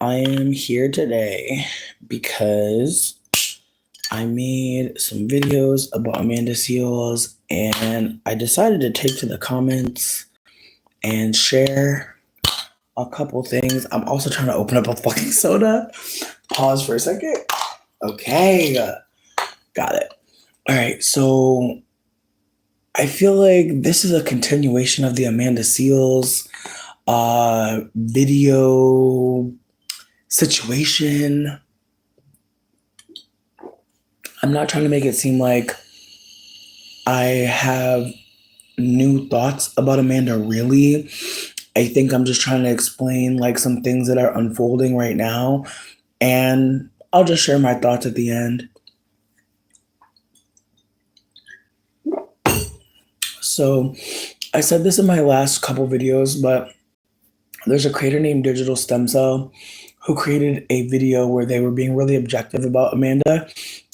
I am here today because I made some videos about Amanda Seales and I decided to take to the comments and share a couple things. I'm also trying to open up a fucking soda. Pause for a second. Okay, got it. All right, so I feel like this is a continuation of the Amanda Seales video situation. I'm not trying to make it seem like I have new thoughts about Amanda, really. I think I'm just trying to explain like some things that are unfolding right now, and I'll just share my thoughts at the end. So, I said this in my last couple videos, but there's a creator named Digital Stem Cell who created a video where they were being really objective about Amanda.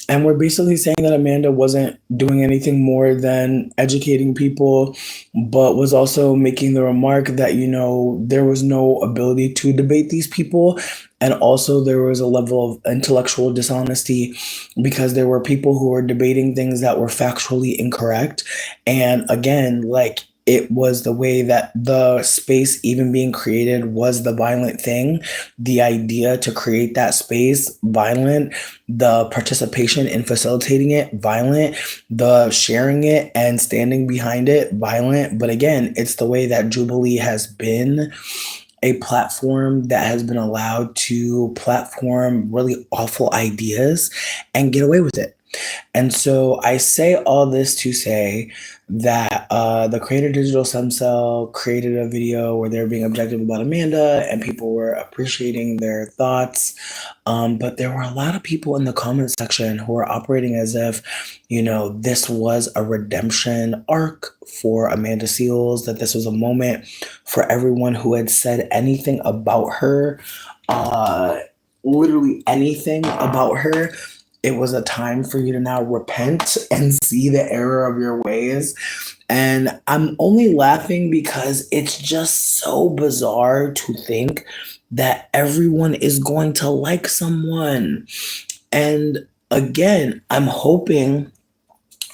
And we're basically saying that Amanda wasn't doing anything more than educating people, but was also making the remark that, there was no ability to debate these people. And also, there was a level of intellectual dishonesty because there were people who were debating things that were factually incorrect. And again, like, it was the way that the space even being created was the violent thing. The idea to create that space, violent, the participation in facilitating it, violent, the sharing it and standing behind it, violent. But again, it's the way that Jubilee has been a platform that has been allowed to platform really awful ideas and get away with it. And so I say all this to say that the creator Digital Stem Cell created a video where they were being objective about Amanda and people were appreciating their thoughts. But there were a lot of people in the comment section who were operating as if, this was a redemption arc for Amanda Seales, that this was a moment for everyone who had said anything about her, literally anything about her. It was a time for you to now repent and see the error of your ways. And I'm only laughing because it's just so bizarre to think that everyone is going to like someone. And again, I'm hoping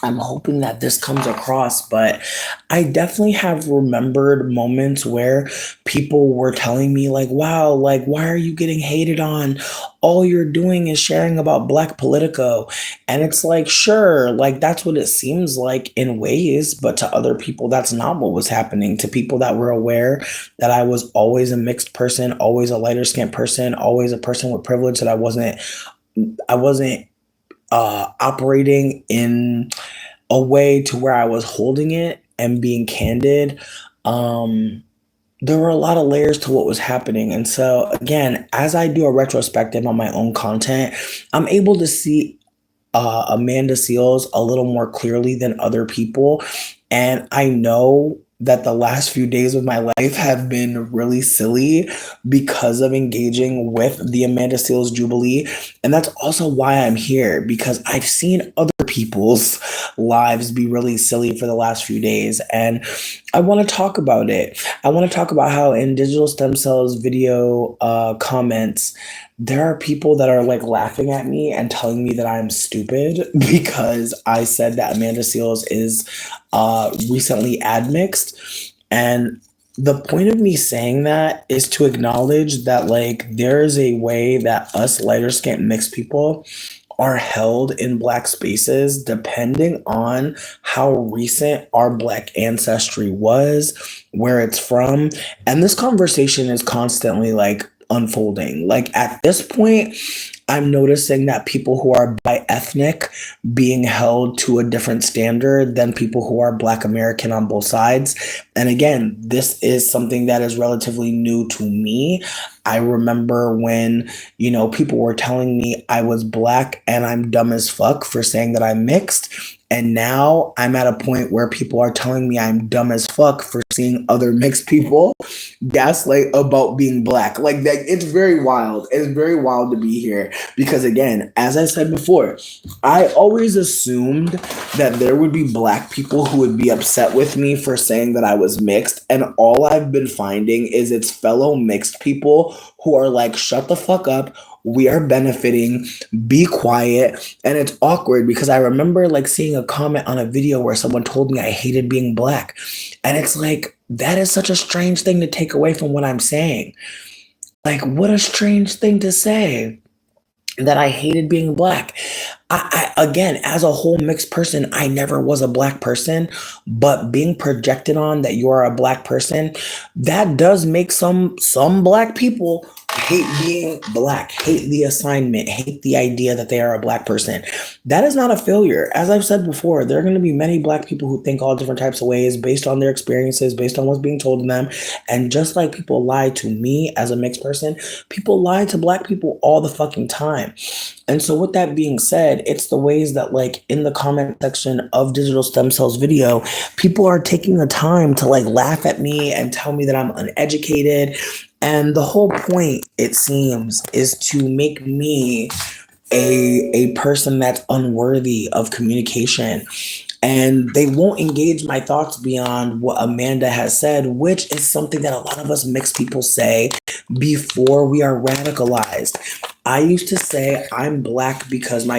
that this comes across, but I definitely have remembered moments where people were telling me, like, wow, like, why are you getting hated on? All you're doing is sharing about Black Politico. And it's like, sure, like, that's what it seems like in ways, but to other people, that's not what was happening. To people that were aware that I was always a mixed person, always a lighter skinned person, always a person with privilege, that I wasn't operating in a way to where I was holding it and being candid. Um, there were a lot of layers to what was happening. And so, again, as I do a retrospective on my own content, I'm able to see Amanda Seales a little more clearly than other people. And I know that the last few days of my life have been really silly because of engaging with the Amanda Seales Jubilee. And that's also why I'm here, because I've seen other people's lives be really silly for the last few days. And I want to talk about it. I want to talk about how in Digital Stem Cells video comments, there are people that are like laughing at me and telling me that I'm stupid because I said that Amanda Seales is recently admixed. And the point of me saying that is to acknowledge that, like, there is a way that us lighter skinned mixed people are held in Black spaces depending on how recent our Black ancestry was, where it's from. And this conversation is constantly like unfolding. Like, at this point, I'm noticing that people who are bi ethnic being held to a different standard than people who are Black American on both sides. And again, this is something that is relatively new to me. I remember when, people were telling me I was Black and I'm dumb as fuck for saying that I'm mixed. And now I'm at a point where people are telling me I'm dumb as fuck for seeing other mixed people gaslight about being black. Like that, it's very wild. It's very wild to be here because again, as I said before, I always assumed that there would be black people who would be upset with me for saying that I was mixed, and all I've been finding is it's fellow mixed people who are like, shut the fuck up. We are benefiting, be quiet. And it's awkward because I remember like seeing a comment on a video where someone told me I hated being black. And it's like, that is such a strange thing to take away from what I'm saying. Like, what a strange thing to say that I hated being black. Again, as a whole mixed person, I never was a black person, but being projected on that you are a black person, that does make some black people hate being black, hate the assignment, hate the idea that they are a black person. That is not a failure. As I've said before, there are going to be many black people who think all different types of ways based on their experiences, based on what's being told to them. And just like people lie to me as a mixed person, people lie to black people all the fucking time. And so with that being said, it's the ways that like in the comment section of Digital Stem Cells video, people are taking the time to like laugh at me and tell me that I'm uneducated. And the whole point, it seems, is to make me a person that's unworthy of communication. And they won't engage my thoughts beyond what Amanda has said, which is something that a lot of us mixed people say before we are radicalized. I used to say I'm black because I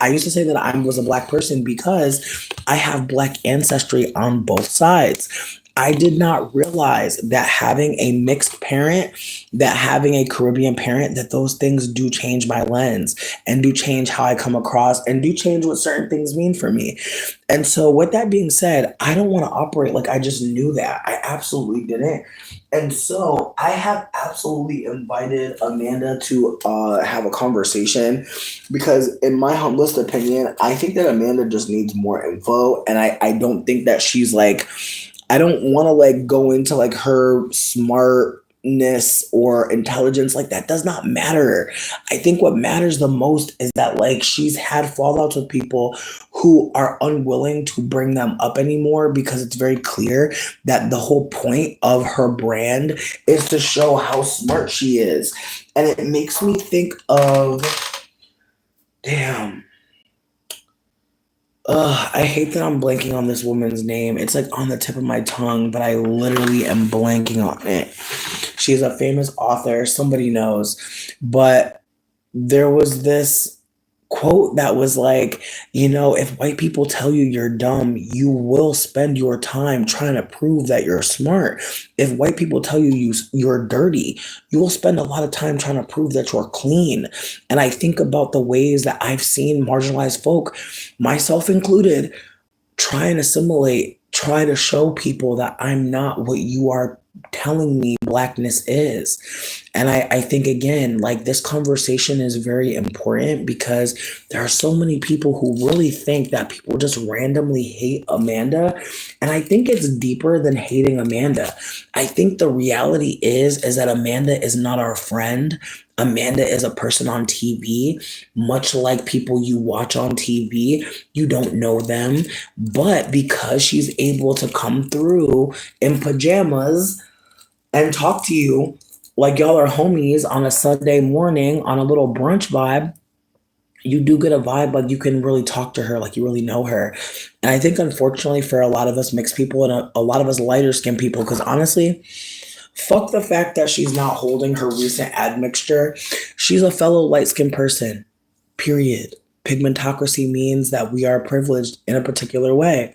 used to say that I was a black person because I have black ancestry on both sides. I did not realize that having a mixed parent, that having a Caribbean parent, that those things do change my lens and do change how I come across and do change what certain things mean for me. And so with that being said, I don't want to operate like I just knew that. I absolutely didn't. And so I have absolutely invited Amanda to have a conversation because in my humblest opinion, I think that Amanda just needs more info. And I don't think that she's like, I don't want to like go into like her smartness or intelligence. Like that does not matter. I think what matters the most is that like she's had fallouts with people who are unwilling to bring them up anymore because it's very clear that the whole point of her brand is to show how smart she is. And it makes me think of, damn. I hate that I'm blanking on this woman's name. It's like on the tip of my tongue, but I literally am blanking on it. She's a famous author. Somebody knows. But there was this quote that was like, you know, if white people tell you you're dumb, you will spend your time trying to prove that you're smart. If white people tell you you're dirty, you will spend a lot of time trying to prove that you're clean. And I think about the ways that I've seen marginalized folk, myself included, try and assimilate, try to show people that I'm not what you are telling me blackness is. And I think, again, like this conversation is very important because there are so many people who really think that people just randomly hate Amanda. And I think it's deeper than hating Amanda. I think the reality is that Amanda is not our friend. Amanda is a person on TV, much like people you watch on TV. You don't know them, but because she's able to come through in pajamas and talk to you like y'all are homies on a Sunday morning on a little brunch vibe, you do get a vibe like you can really talk to her like you really know her. And I think, unfortunately, for a lot of us mixed people and a lot of us lighter skinned people, because honestly, fuck the fact that she's not holding her recent admixture. She's a fellow light-skinned person, period. Pigmentocracy means that we are privileged in a particular way.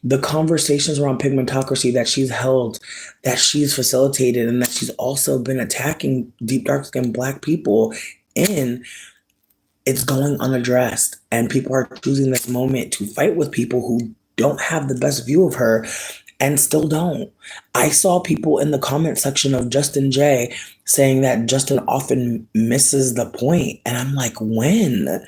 The conversations around pigmentocracy that she's held, that she's facilitated, and that she's also been attacking deep, dark-skinned Black people in, it's going unaddressed. And people are choosing this moment to fight with people who don't have the best view of her and still don't. I saw people in the comment section of Justin J saying that Justin often misses the point. And I'm like, when?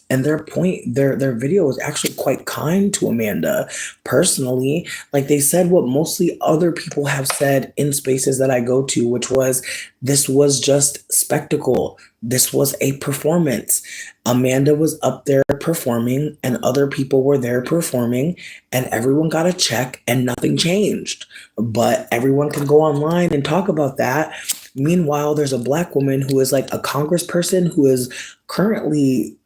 And their video was actually quite kind to Amanda personally. Like they said what mostly other people have said in spaces that I go to, which was this was just spectacle. This was a performance. Amanda was up there performing, and other people were there performing, and everyone got a check, and nothing changed. But everyone can go online and talk about that. Meanwhile, there's a black woman who is like a congressperson who is currently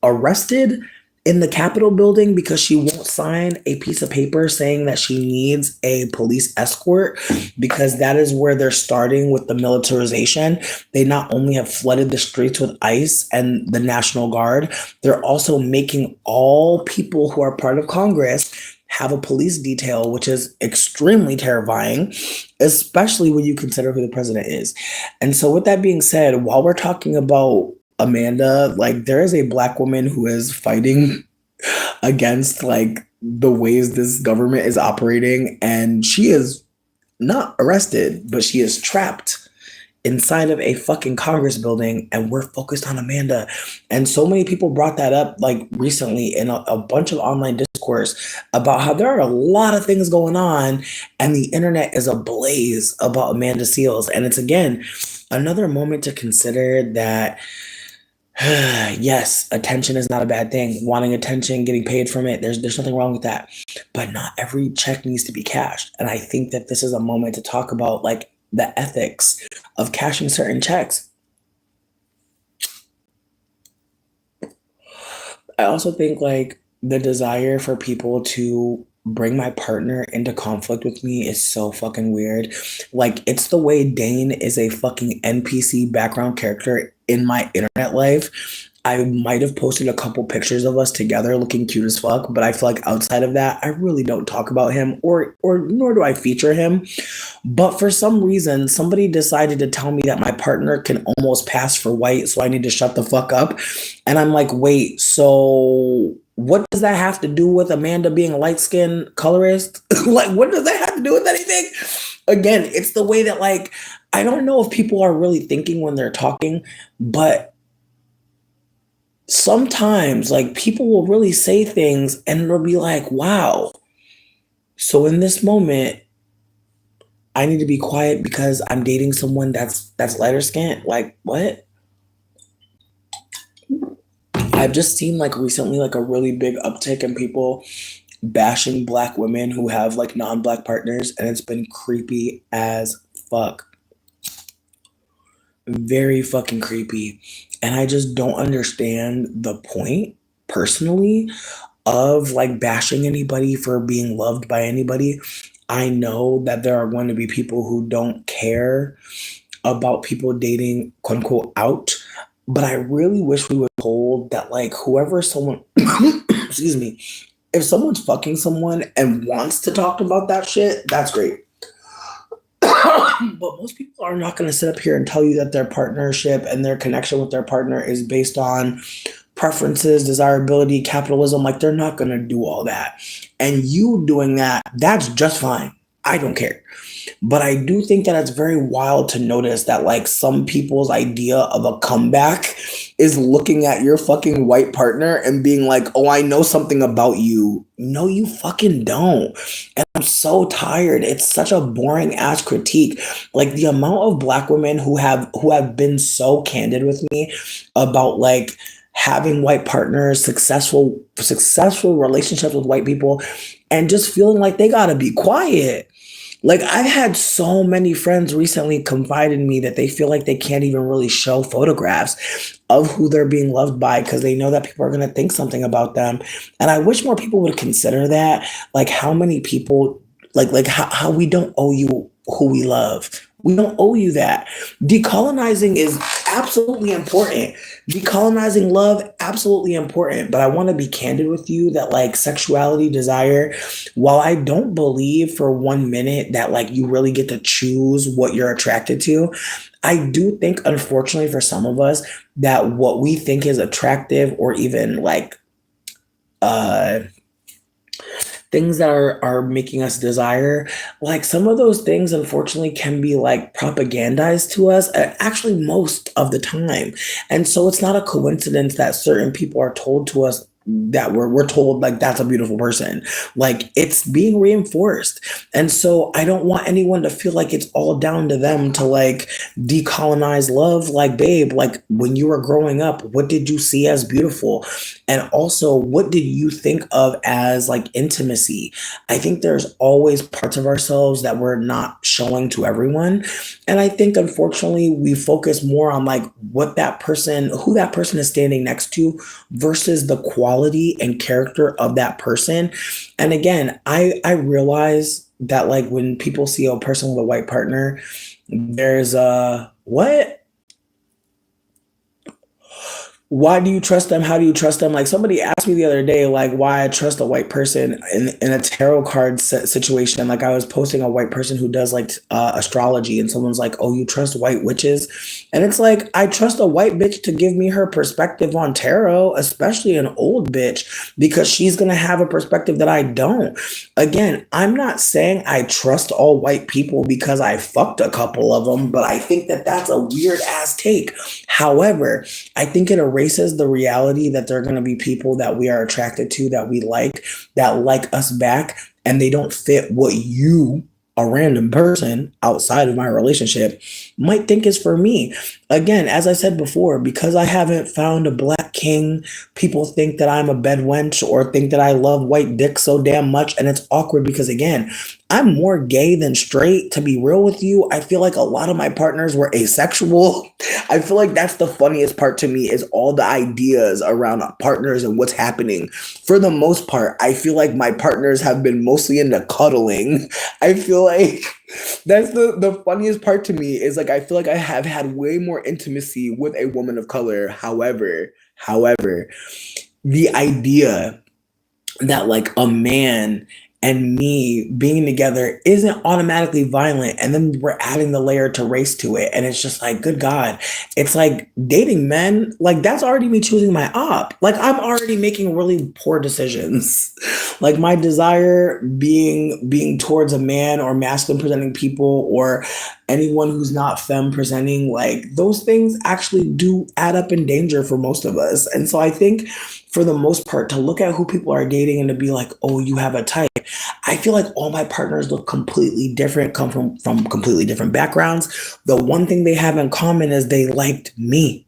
arrested in the Capitol building because she won't sign a piece of paper saying that she needs a police escort, because that is where they're starting with the militarization. They not only have flooded the streets with ICE and the National Guard, they're also making all people who are part of Congress have a police detail, which is extremely terrifying, especially when you consider who the president is. And so, with that being said, while we're talking about Amanda, like there is a black woman who is fighting against like the ways this government is operating, and she is not arrested, but she is trapped inside of a fucking Congress building, and we're focused on Amanda. And so many people brought that up like recently in a bunch of online discourse about how there are a lot of things going on, and the internet is ablaze about Amanda Seales. And it's again another moment to consider that yes, attention is not a bad thing. Wanting attention, getting paid from it, there's nothing wrong with that. But not every check needs to be cashed. And I think that this is a moment to talk about like the ethics of cashing certain checks. I also think like the desire for people to bring my partner into conflict with me is so fucking weird. Like it's the way Dane is a fucking NPC background character in my internet life. I might have posted a couple pictures of us together looking cute as fuck, but I feel like outside of that, I really don't talk about him or nor do I feature him. But for some reason, somebody decided to tell me that my partner can almost pass for white, so I need to shut the fuck up. And I'm like, wait, so what does that have to do with Amanda being a light skinned colorist? Like, what does that have to do with anything? Again, it's the way that, like, I don't know if people are really thinking when they're talking, but sometimes, like, people will really say things and it'll be like, wow. So in this moment, I need to be quiet because I'm dating someone that's lighter skinned. Like, what? I've just seen like recently like a really big uptick in people bashing black women who have like non-black partners, and it's been creepy as fuck. Very fucking creepy. And I just don't understand the point personally of like bashing anybody for being loved by anybody. I know that there are going to be people who don't care about people dating quote unquote out, but I really wish we would hold that like whoever someone excuse me, if someone's fucking someone and wants to talk about that shit, that's great. But most people are not going to sit up here and tell you that their partnership and their connection with their partner is based on preferences, desirability, capitalism. Like they're not going to do all that. And you doing that, that's just fine. I don't care. But I do think that it's very wild to notice that like some people's idea of a comeback is looking at your fucking white partner and being like, oh, I know something about you. No, you fucking don't. And I'm so tired. It's such a boring ass critique. Like the amount of black women who have been so candid with me about like having white partners, successful relationships with white people, and just feeling like they gotta be quiet. Like I've had so many friends recently confide in me that they feel like they can't even really show photographs of who they're being loved by because they know that people are going to think something about them. And I wish more people would consider that, like how many people, like how we don't owe you who we love. We don't owe you that. Decolonizing is absolutely important. Decolonizing love, absolutely important. But I want to be candid with you that like sexuality, desire, while I don't believe for 1 minute that like you really get to choose what you're attracted to, I do think, unfortunately, for some of us, that what we think is attractive or even like things that are making us desire, like some of those things unfortunately can be like propagandized to us, actually most of the time. And so it's not a coincidence that certain people are told to us that we're told like that's a beautiful person. Like it's being reinforced. And so I don't want anyone to feel like it's all down to them to like decolonize love. Like, babe, like when you were growing up, what did you see as beautiful? And also, what did you think of as like intimacy? I think there's always parts of ourselves that we're not showing to everyone. And I think unfortunately we focus more on like what that person, who that person is standing next to versus the quality and character of that person. And again, I realize that like when people see a person with a white partner, there's a what? Why do you trust them? How do you trust them? Like somebody asked me the other day, like why I trust a white person in a tarot card situation. Like I was posting a white person who does like astrology, and someone's like, "Oh, you trust white witches?" And it's like I trust a white bitch to give me her perspective on tarot, especially an old bitch, because she's gonna have a perspective that I don't. Again, I'm not saying I trust all white people because I fucked a couple of them, but I think that that's a weird ass take. However, I think it erases the reality that there are going to be people that we are attracted to, that like us back, and they don't fit what you, a random person outside of my relationship, might think is for me. Again, as I said before, because I haven't found a black king, people think that I'm a bed wench or think that I love white dick so damn much. And it's awkward because, again, I'm more gay than straight. To be real with you, I feel like a lot of my partners were asexual. I feel like that's the funniest part to me is all the ideas around partners and what's happening. For the most part, I feel like my partners have been mostly into cuddling. I feel like that's the funniest part to me is like I feel like I have had way more intimacy with a woman of color. However, the idea that like a man and me being together isn't automatically violent, and then we're adding the layer to race to it, and it's just like good god, it's like dating men, like that's already me choosing my op. Like I'm already making really poor decisions. Like my desire being towards a man or masculine presenting people or anyone who's not femme presenting, like those things actually do add up in danger for most of us. And so I think for the most part, to look at who people are dating and to be like, oh, you have a type. I feel like all my partners look completely different, come from completely different backgrounds. The one thing they have in common is they liked me.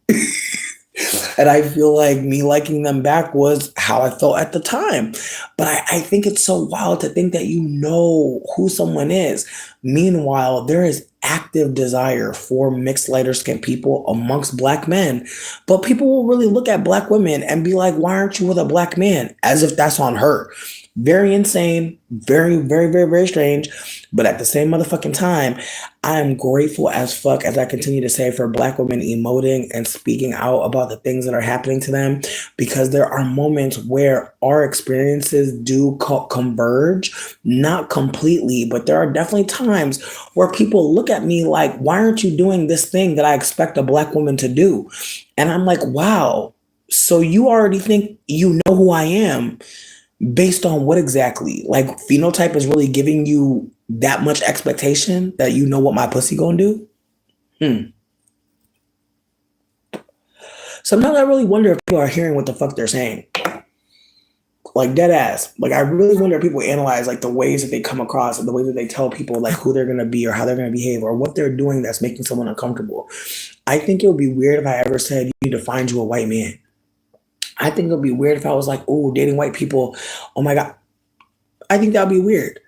And I feel like me liking them back was how I felt at the time. But I think it's so wild to think that you know who someone is. Meanwhile, there is active desire for mixed lighter skinned people amongst black men. But people will really look at black women and be like, why aren't you with a black man? As if that's on her. Very insane, very, very, very, very strange. But at the same motherfucking time, I am grateful as fuck, as I continue to say, for black women emoting and speaking out about the things that are happening to them, because there are moments where our experiences do converge, not completely, but there are definitely times where people look at me like, why aren't you doing this thing that I expect a black woman to do? And I'm like, wow, so you already think you know who I am. Based on what exactly? Like phenotype is really giving you that much expectation that you know what my pussy gonna do? Hmm. Sometimes I really wonder if people are hearing what the fuck they're saying. Like dead ass. Like I really wonder if people analyze like the ways that they come across and the way that they tell people like who they're gonna be or how they're gonna behave or what they're doing that's making someone uncomfortable. I think it would be weird if I ever said you need to find you a white man. I think it would be weird if I was like, oh, dating white people. Oh my God. I think that would be weird.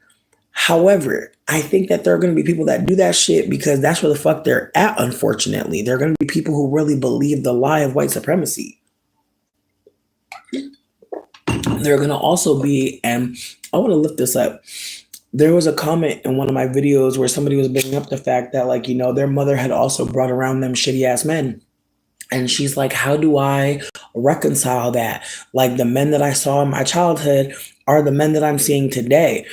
However, I think that there are going to be people that do that shit because that's where the fuck they're at, unfortunately. There are going to be people who really believe the lie of white supremacy. There are going to also be, and I want to lift this up. There was a comment in one of my videos where somebody was bringing up the fact that, like, you know, their mother had also brought around them shitty ass men. And she's like, how do I reconcile that? Like, the men that I saw in my childhood are the men that I'm seeing today.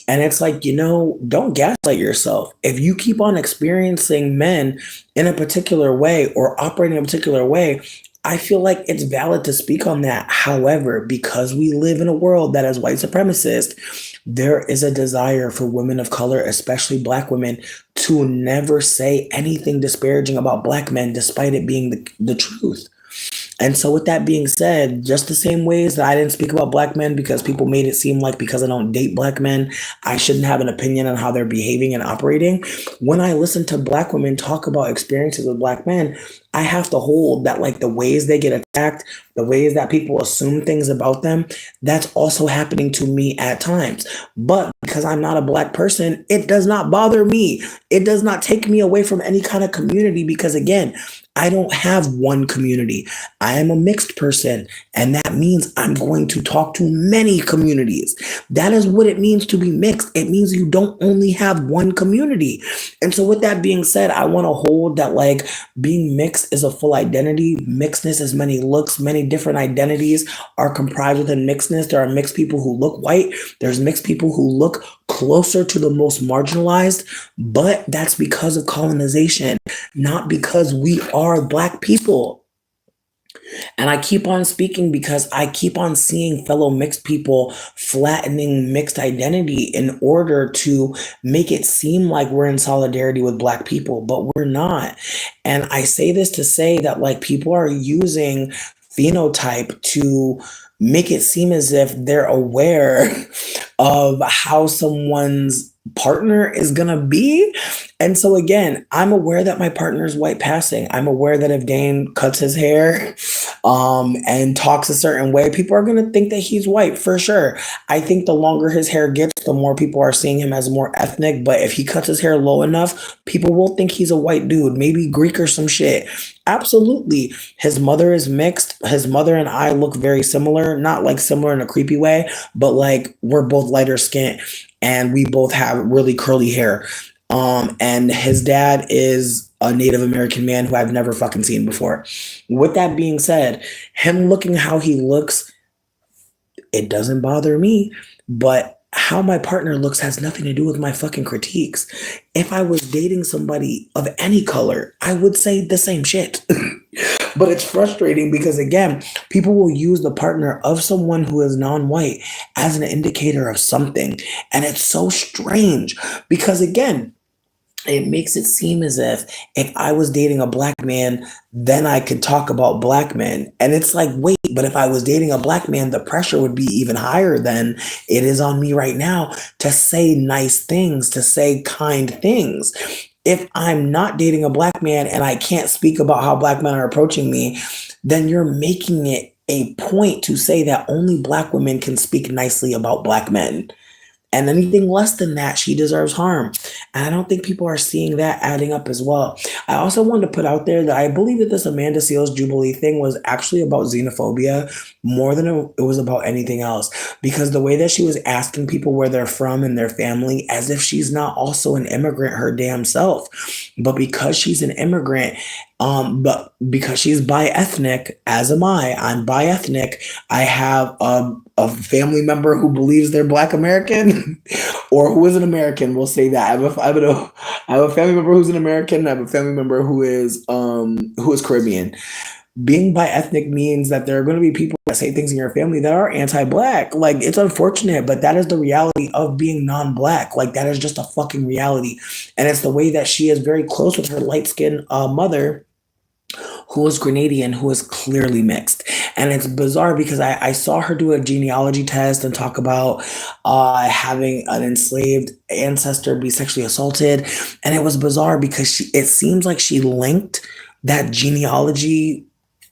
And it's like, you know, don't gaslight yourself. If you keep on experiencing men in a particular way or operating in a particular way, I feel like it's valid to speak on that. However, because we live in a world that is white supremacist, there is a desire for women of color, especially black women, to never say anything disparaging about black men, despite it being the truth. And so, with that being said, just the same ways that I didn't speak about black men because people made it seem like because I don't date black men, I shouldn't have an opinion on how they're behaving and operating. When I listen to black women talk about experiences with black men, I have to hold that, like, the ways they get attacked, the ways that people assume things about them, that's also happening to me at times. But because I'm not a black person, it does not bother me. It does not take me away from any kind of community because, again, I don't have one community. I am a mixed person, and that means I'm going to talk to many communities. That is what it means to be mixed. It means you don't only have one community. And so, with that being said, I want to hold that, like, being mixed is a full identity. Mixedness is many looks, many different identities are comprised within mixedness. There are mixed people who look white, there's mixed people who look closer to the most marginalized, but that's because of colonization, not because we are black people. And I keep on speaking because I keep on seeing fellow mixed people flattening mixed identity in order to make it seem like we're in solidarity with black people, but we're not. And I say this to say that, like, people are using phenotype to make it seem as if they're aware of how someone's partner is gonna be. And so, again, I'm aware that my partner is white passing. I'm aware that if Dane cuts his hair and talks a certain way, people are gonna think that he's white for sure. I think the longer his hair gets, the more people are seeing him as more ethnic. But if he cuts his hair low enough, people will think he's a white dude, maybe Greek or some shit. Absolutely. His mother is mixed. His mother and I look very similar, not like similar in a creepy way, but like we're both lighter skinned and we both have really curly hair. And his dad is a Native American man who I've never fucking seen before. With that being said, him looking how he looks, it doesn't bother me, but how my partner looks has nothing to do with my fucking critiques. If I was dating somebody of any color, I would say the same shit. But it's frustrating because, again, people will use the partner of someone who is non-white as an indicator of something. And it's so strange because, again, it makes it seem as if I was dating a black man, then I could talk about black men. And it's like, wait, but if I was dating a black man, the pressure would be even higher than it is on me right now to say nice things, to say kind things. If I'm not dating a black man and I can't speak about how black men are approaching me, then you're making it a point to say that only black women can speak nicely about black men. And anything less than that, she deserves harm. And I don't think people are seeing that adding up as well. I also wanted to put out there that I believe that this Amanda Seales Jubilee thing was actually about xenophobia more than it was about anything else. Because the way that she was asking people where they're from and their family, as if she's not also an immigrant her damn self. But because she's an immigrant, but because she's bi-ethnic, as am I, I'm bi-ethnic, I have a family member who believes they're Black American or who is an American. We'll say that. I have a family member who's an American. I have a family member who is Caribbean. Being bi-ethnic means that there are going to be people that say things in your family that are anti-black. Like, it's unfortunate, but that is the reality of being non-black. Like, that is just a fucking reality. And it's the way that she is very close with her light-skinned mother, who is Grenadian, who is clearly mixed. And it's bizarre because I saw her do a genealogy test and talk about having an enslaved ancestor be sexually assaulted. And it was bizarre because it seems like she linked that genealogy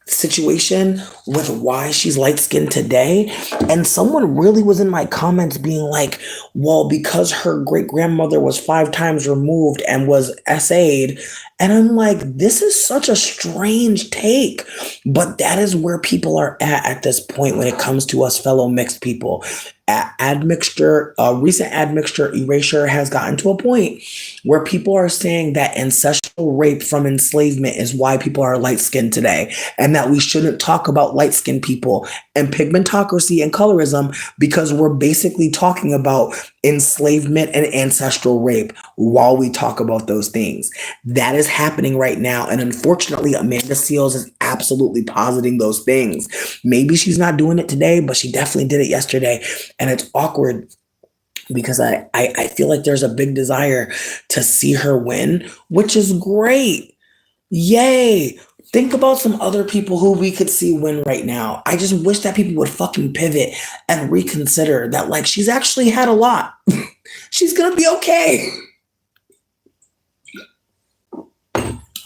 situation with why she's light skinned today. And someone really was in my comments being like, well, because her great grandmother was 5 times removed and was SA'd. And I'm like, this is such a strange take. But that is where people are at this point when it comes to us fellow mixed people. Recent admixture erasure has gotten to a point where people are saying that ancestral rape from enslavement is why people are light skinned today, and that we shouldn't talk about light skinned people and pigmentocracy and colorism because we're basically talking about enslavement and ancestral rape while we talk about those things. That is happening right now. And unfortunately, Amanda Seales is absolutely positing those things. Maybe she's not doing it today, but she definitely did it yesterday. And it's awkward because I feel like there's a big desire to see her win, which is great. Yay. Think about some other people who we could see win right now. I just wish that people would fucking pivot and reconsider that, like, she's actually had a lot. She's gonna be okay.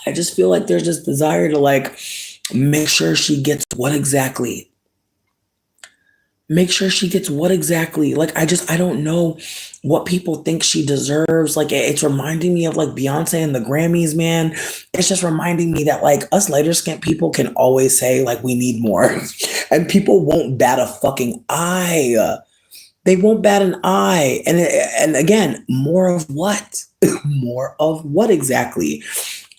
I just feel like there's this desire to, like, make sure she gets what exactly? Make sure she gets what exactly? Like, I don't know what people think she deserves. Like, it's reminding me of like Beyonce and the Grammys, man. It's just reminding me that like us lighter skinned people can always say like we need more, and people won't bat a fucking eye. They won't bat an eye. And again, more of what? More of what exactly?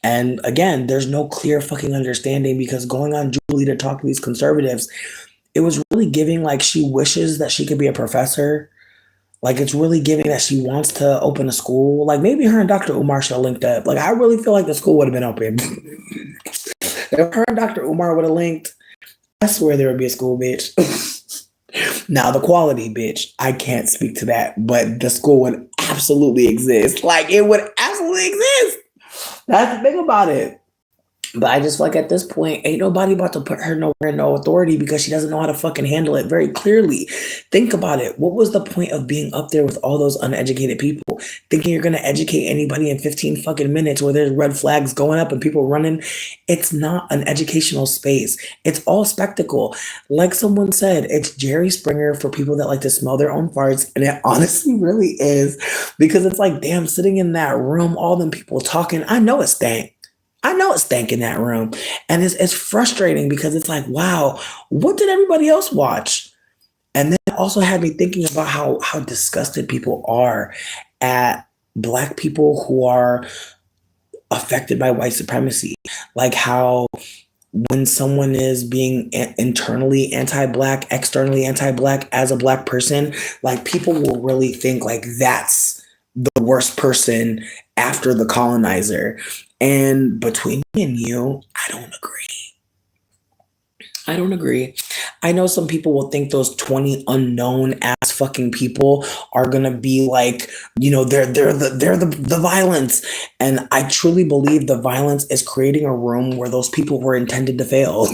And again, there's no clear fucking understanding because going on Julie to talk to these conservatives, it was really giving like she wishes that she could be a professor. Like it's really giving that she wants to open a school. Like maybe her and Dr. Umar should have linked up. Like I really feel like the school would have been open. If her and Dr. Umar would have linked, I swear there would be a school, bitch. Now the quality, bitch, I can't speak to that, but the school would absolutely exist. Like it would absolutely exist. That's the thing about it. But I just feel like at this point, ain't nobody about to put her nowhere in no authority because she doesn't know how to fucking handle it very clearly. Think about it. What was the point of being up there with all those uneducated people? Thinking you're going to educate anybody in 15 fucking minutes where there's red flags going up and people running? It's not an educational space. It's all spectacle. Like someone said, it's Jerry Springer for people that like to smell their own farts. And it honestly really is because it's like, damn, sitting in that room, all them people talking, I know it stank. I know it's stank in that room. And it's frustrating because it's like, wow, what did everybody else watch? And then it also had me thinking about how disgusted people are at Black people who are affected by white supremacy. Like how when someone is being internally anti-Black, externally anti-Black as a Black person, like people will really think like that's the worst person after the colonizer. And between me and you, I don't agree. I don't agree. I know some people will think those 20 unknown ass fucking people are gonna be like, you know, they're the violence. And I truly believe the violence is creating a room where those people were intended to fail.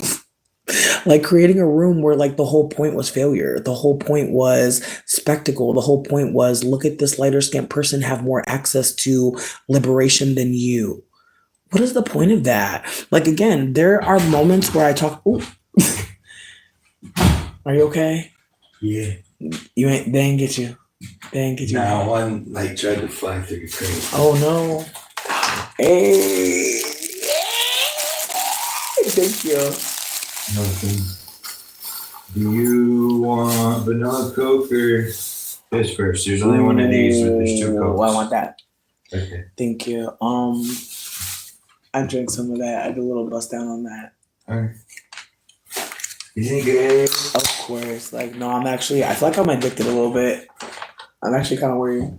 Like creating a room where like the whole point was failure. The whole point was spectacle. The whole point was look at this lighter skinned person have more access to liberation than you. What is the point of that? Like again, there are moments where I talk. Ooh. Are you okay? Yeah. You ain't. They ain't get you. They ain't get you. Nah, one like tried to fly through the crate. Oh no. Hey. Thank you. Nothing. Do you want vanilla Coke or this first? There's only one of these, but there's two Cokes. I want that. Okay. Thank you. I drank some of that. I did a little bust down on that. Alright. You think good? Of course. Like, no, I feel like I'm addicted a little bit. I'm actually kind of worried.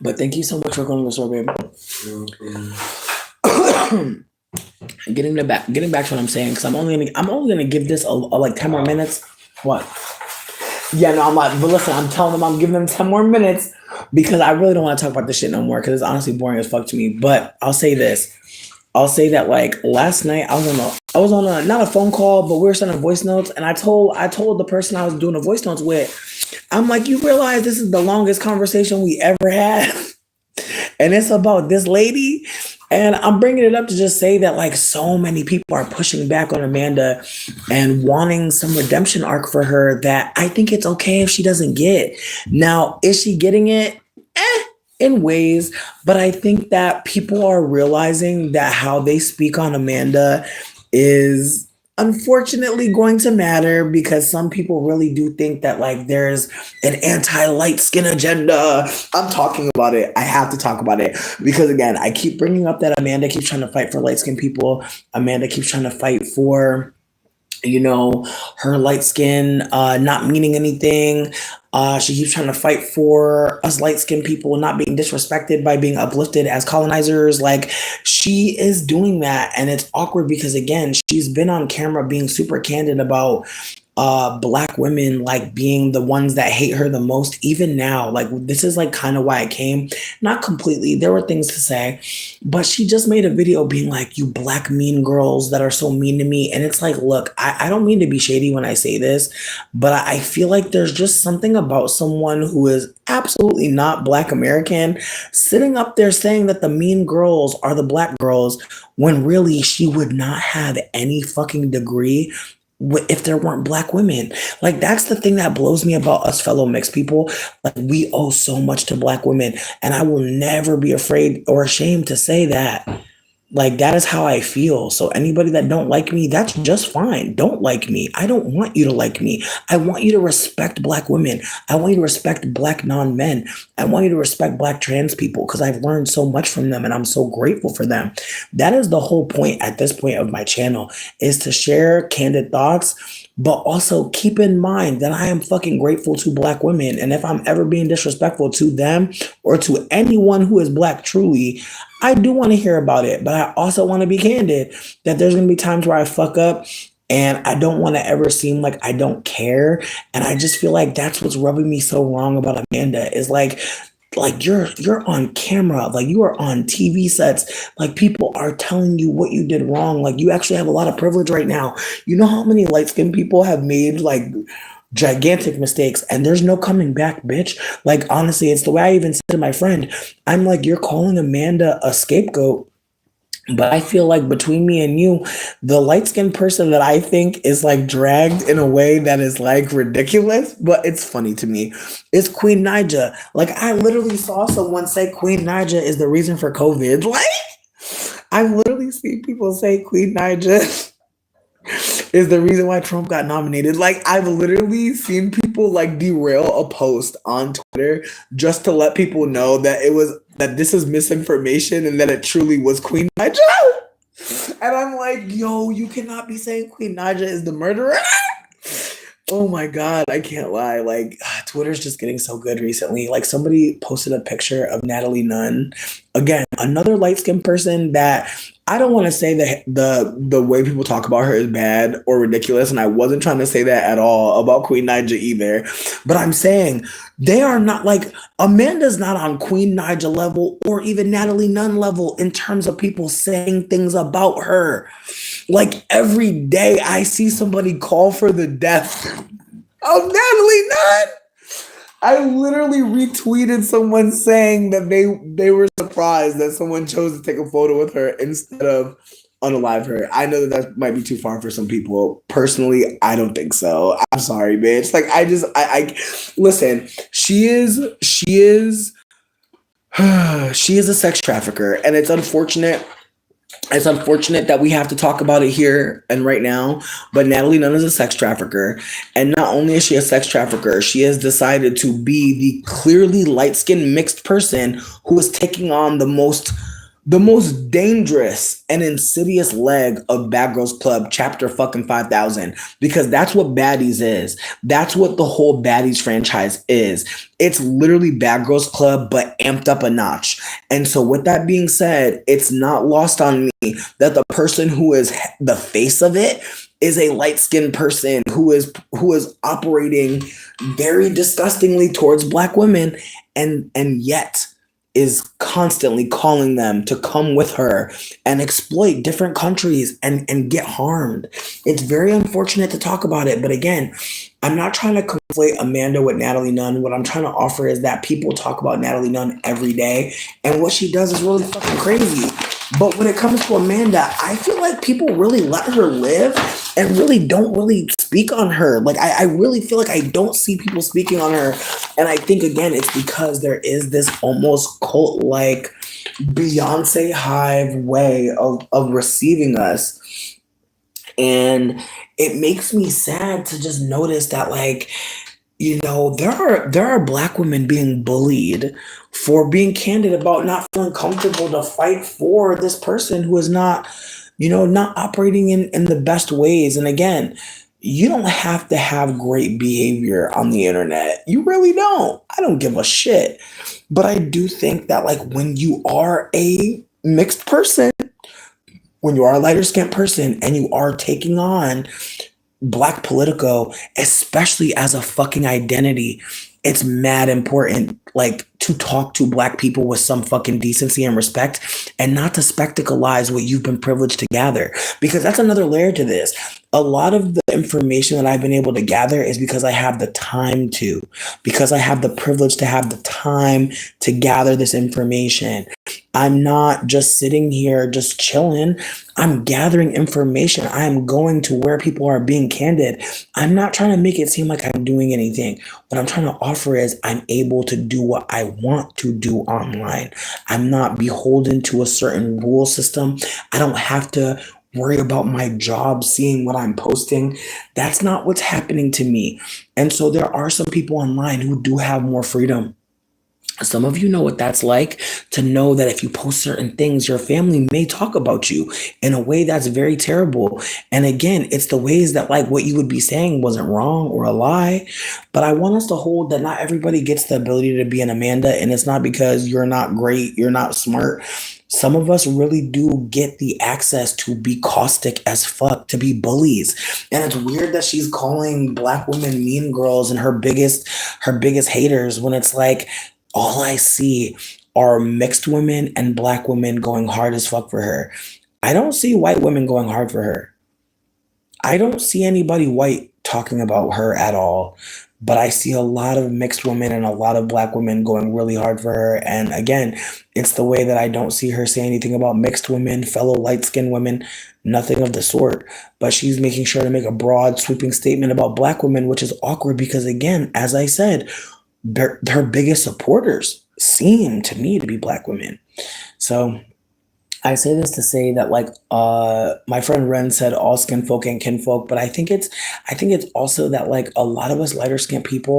But thank you so much for going to the store, babe. Getting back to what I'm saying, because I'm only gonna give this a like 10 more minutes. What? Yeah, no, I'm like, but listen, I'm telling them I'm giving them 10 more minutes because I really don't want to talk about this shit no more because it's honestly boring as fuck to me. But I'll say this. I'll say that like last night I was on a not a phone call, but we were sending voice notes, and I told the person I was doing the voice notes with, I'm like, you realize this is the longest conversation we ever had? And it's about this lady. And I'm bringing it up to just say that like so many people are pushing back on Amanda and wanting some redemption arc for her that I think it's okay if she doesn't get. Now, is she getting it? In ways, but I think that people are realizing that how they speak on Amanda is unfortunately going to matter because some people really do think that like there's an anti-light skin agenda. I'm talking about it. I have to talk about it because again, I keep bringing up that Amanda keeps trying to fight for light skinned people. Amanda keeps trying to fight for, you know, her light skin not meaning anything. She keeps trying to fight for us light-skinned people not being disrespected by being uplifted as colonizers. Like, she is doing that, and it's awkward because again, she's been on camera being super candid about black women like being the ones that hate her the most even now. Like, this is like kind of why I came, not completely, there were things to say, but she just made a video being like, you black mean girls that are so mean to me. And it's like, look, I don't mean to be shady when I say this, but I feel like there's just something about someone who is absolutely not black American sitting up there saying that the mean girls are the black girls, when really she would not have any fucking degree if there weren't black women. Like, that's the thing that blows me about us fellow mixed people. Like, we owe so much to black women, and I will never be afraid or ashamed to say that. Like, that is how I feel. So anybody that don't like me, that's just fine. Don't like me. I don't want you to like me. I want you to respect black women. I want you to respect black non-men. I want you to respect black trans people, because I've learned so much from them and I'm so grateful for them. That is the whole point at this point of my channel, is to share candid thoughts, but also keep in mind that I am fucking grateful to black women. And if I'm ever being disrespectful to them or to anyone who is black truly, I do want to hear about it, but I also want to be candid that there's going to be times where I fuck up, and I don't want to ever seem like I don't care. And I just feel like that's what's rubbing me so wrong about Amanda, is like you're on camera, like you are on TV sets, like people are telling you what you did wrong. Like, you actually have a lot of privilege right now. You know how many light-skinned people have made like gigantic mistakes, and there's no coming back, bitch. Like, honestly, it's the way I even said to my friend, I'm like, you're calling Amanda a scapegoat, but I feel like between me and you, the light-skinned person that I think is like dragged in a way that is like ridiculous, but it's funny to me, is Queen Naija. Like, I literally saw someone say Queen Naija is the reason for COVID. Like, I've literally seen people say Queen Naija is the reason why Trump got nominated. Like, I've literally seen people like derail a post on Twitter just to let people know that this is misinformation and that it truly was Queen Naija. And I'm like, yo, you cannot be saying Queen Naija is the murderer. Oh my God, I can't lie. Like, Twitter's just getting so good recently. Like, somebody posted a picture of Natalie Nunn. Again, another light-skinned person that I don't want to say that the way people talk about her is bad or ridiculous, and I wasn't trying to say that at all about Queen Naija either. But I'm saying they are not, like, Amanda's not on Queen Naija level or even Natalie Nunn level in terms of people saying things about her. Like, every day I see somebody call for the death of Natalie Nunn. I literally retweeted someone saying that they were surprised that someone chose to take a photo with her instead of unalive her. I know that might be too far for some people. Personally, I don't think so. I'm sorry, bitch. Like, I listen, she is she is a sex trafficker, and it's unfortunate. It's unfortunate that we have to talk about it here and right now, but Natalie Nunn is a sex trafficker. And not only is she a sex trafficker, she has decided to be the clearly light-skinned mixed person who is taking on the most dangerous and insidious leg of Bad Girls Club chapter fucking 5000, because that's what Baddies is. That's what the whole Baddies franchise is. It's literally Bad Girls Club, but amped up a notch. And so with that being said, it's not lost on me that the person who is the face of it is a light-skinned person who is operating very disgustingly towards black women, and yet is constantly calling them to come with her and exploit different countries and get harmed. It's very unfortunate to talk about it, but again, I'm not trying to conflate Amanda with Natalie Nunn. What I'm trying to offer is that people talk about Natalie Nunn every day, and what she does is really fucking crazy. But when it comes to Amanda, I feel like people really let her live and really don't really speak on her. Like, I really feel like I don't see people speaking on her. And I think, again, it's because there is this almost cult-like Beyonce hive way of receiving us. And it makes me sad to just notice that, like, you know, there are black women being bullied for being candid about not feeling comfortable to fight for this person who is not, you know, not operating in the best ways. And again, you don't have to have great behavior on the internet. You really don't. I don't give a shit. But I do think that like when you are a mixed person, when you are a lighter skinned person and you are taking on Black Politico, especially as a fucking identity, it's mad important, like, to talk to Black people with some fucking decency and respect and not to spectacleize what you've been privileged to gather. Because that's another layer to this. A lot of the information that I've been able to gather is because I have the time to, because I have the privilege to have the time to gather this information. I'm not just sitting here just chilling. I'm gathering information. I am going to where people are being candid. I'm not trying to make it seem like I'm doing anything. What I'm trying to offer is I'm able to do what I want to do online. I'm not beholden to a certain rule system. I don't have to worry about my job seeing what I'm posting. That's not what's happening to me. And so there are some people online who do have more freedom. Some of you know what that's like, to know that if you post certain things, your family may talk about you in a way that's very terrible. And again, it's the ways that like what you would be saying wasn't wrong or a lie. But I want us to hold that not everybody gets the ability to be an Amanda. And it's not because you're not great, you're not smart. Some of us really do get the access to be caustic as fuck, to be bullies. And it's weird that she's calling Black women mean girls and her biggest haters, when it's like all I see are mixed women and Black women going hard as fuck for her. I don't see white women going hard for her. I don't see anybody white talking about her at all. But I see a lot of mixed women and a lot of Black women going really hard for her. And again, it's the way that I don't see her say anything about mixed women, fellow light skinned women, nothing of the sort. But she's making sure to make a broad, sweeping statement about Black women, which is awkward because, again, as I said, her biggest supporters seem to me to be Black women. So I say this to say that like my friend Ren said all skin folk and kinfolk, but I think it's also that like a lot of us lighter skinned people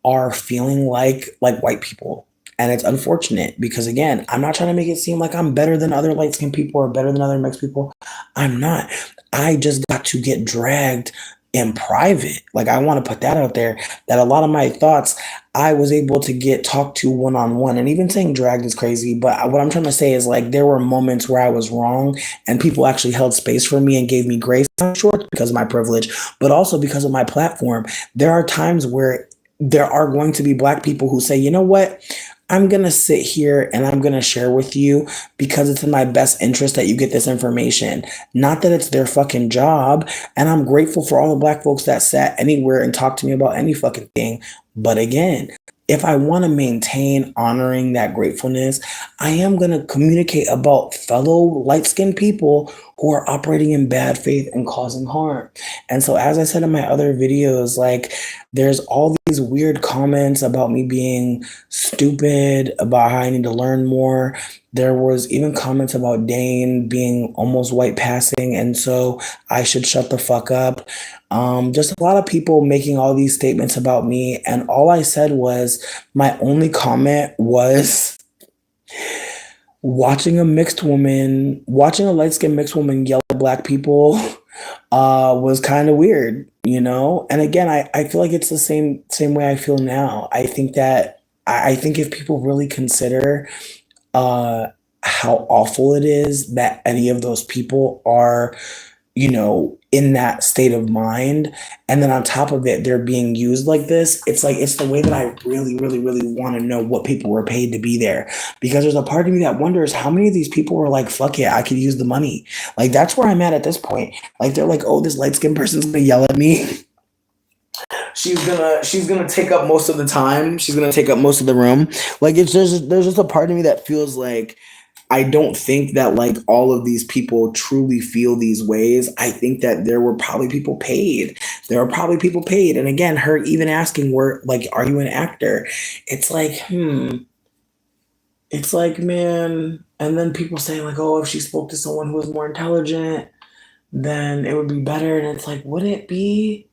are feeling like white people. And it's unfortunate because again, I'm not trying to make it seem like I'm better than other light skinned people or better than other mixed people. I'm not. I just got to get dragged in private. Like I want to put that out there, that a lot of my thoughts I was able to get talked to one on one. And even saying dragged is crazy, but what I'm trying to say is like there were moments where I was wrong and people actually held space for me and gave me grace. I'm sure it's because of my privilege, but also because of my platform. There are times where there are going to be Black people who say, you know what? I'm going to sit here and I'm going to share with you because it's in my best interest that you get this information. Not that it's their fucking job. And I'm grateful for all the Black folks that sat anywhere and talked to me about any fucking thing. But again, if I want to maintain honoring that gratefulness, I am going to communicate about fellow light skinned people who are operating in bad faith and causing harm. And so, as I said in my other videos, like there's all these weird comments about me being stupid, about how I need to learn more. There was even comments about Dane being almost white passing, and so I should shut the fuck up. Just a lot of people making all these statements about me, and all I said was my only comment was watching a light skinned mixed woman yell at Black people was kind of weird, you know? And again, I feel like it's the same way I feel now. I think that I think if people really consider uh how awful it is that any of those people are, in that state of mind. And then on top of it, they're being used like this. It's like, it's the way that I really, really, really want to know what people were paid to be there. Because there's a part of me that wonders how many of these people were like, fuck yeah, I could use the money. Like, that's where I'm at this point. Like, they're like, oh, this light skinned person's gonna yell at me. She's gonna take up most of the time. She's gonna take up most of the room. Like, there's just a part of me that feels like I don't think that like all of these people truly feel these ways. I think that there were probably people paid. There are probably people paid. And again, her even asking where, like, are you an actor? It's like, It's like, man. And then people saying like, oh, if she spoke to someone who was more intelligent, then it would be better. And it's like, would it be?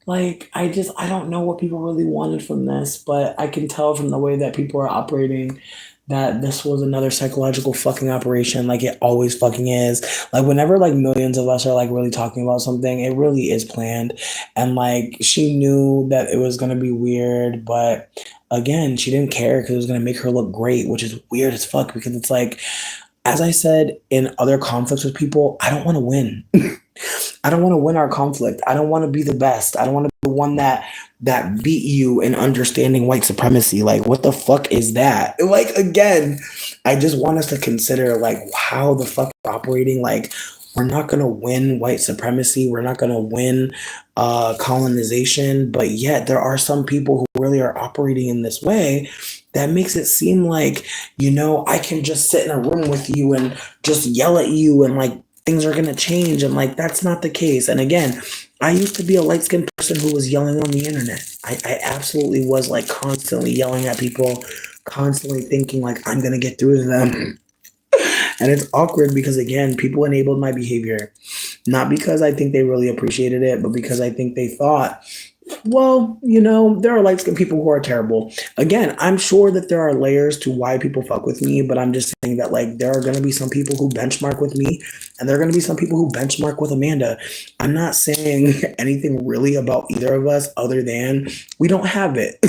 Like, I don't know what people really wanted from this, but I can tell from the way that people are operating that this was another psychological fucking operation, like it always fucking is. Like whenever like millions of us are like really talking about something, it really is planned. And like she knew that it was gonna be weird, but again, she didn't care because it was gonna make her look great, which is weird as fuck because it's like, as I said in other conflicts with people, I don't want to win. I don't want to win our conflict. I don't want to be the best. I don't want to be the one that beat you in understanding white supremacy. Like, what the fuck is that? Like, again, I just want us to consider like how the fuck we're operating. Like, we're not gonna win white supremacy. We're not gonna win colonization. But yet, there are some people who really are operating in this way that makes it seem like, I can just sit in a room with you and just yell at you and like things are gonna change. And like that's not the case. And again, I used to be a light skinned person who was yelling on the internet. I absolutely was like constantly yelling at people, constantly thinking like I'm gonna get through to them. And it's awkward because again, people enabled my behavior. Not because I think they really appreciated it, but because I think they thought, well, there are light skinned people who are terrible. Again, I'm sure that there are layers to why people fuck with me, but I'm just saying that like there are gonna be some people who benchmark with me, and there are gonna be some people who benchmark with Amanda. I'm not saying anything really about either of us other than we don't have it.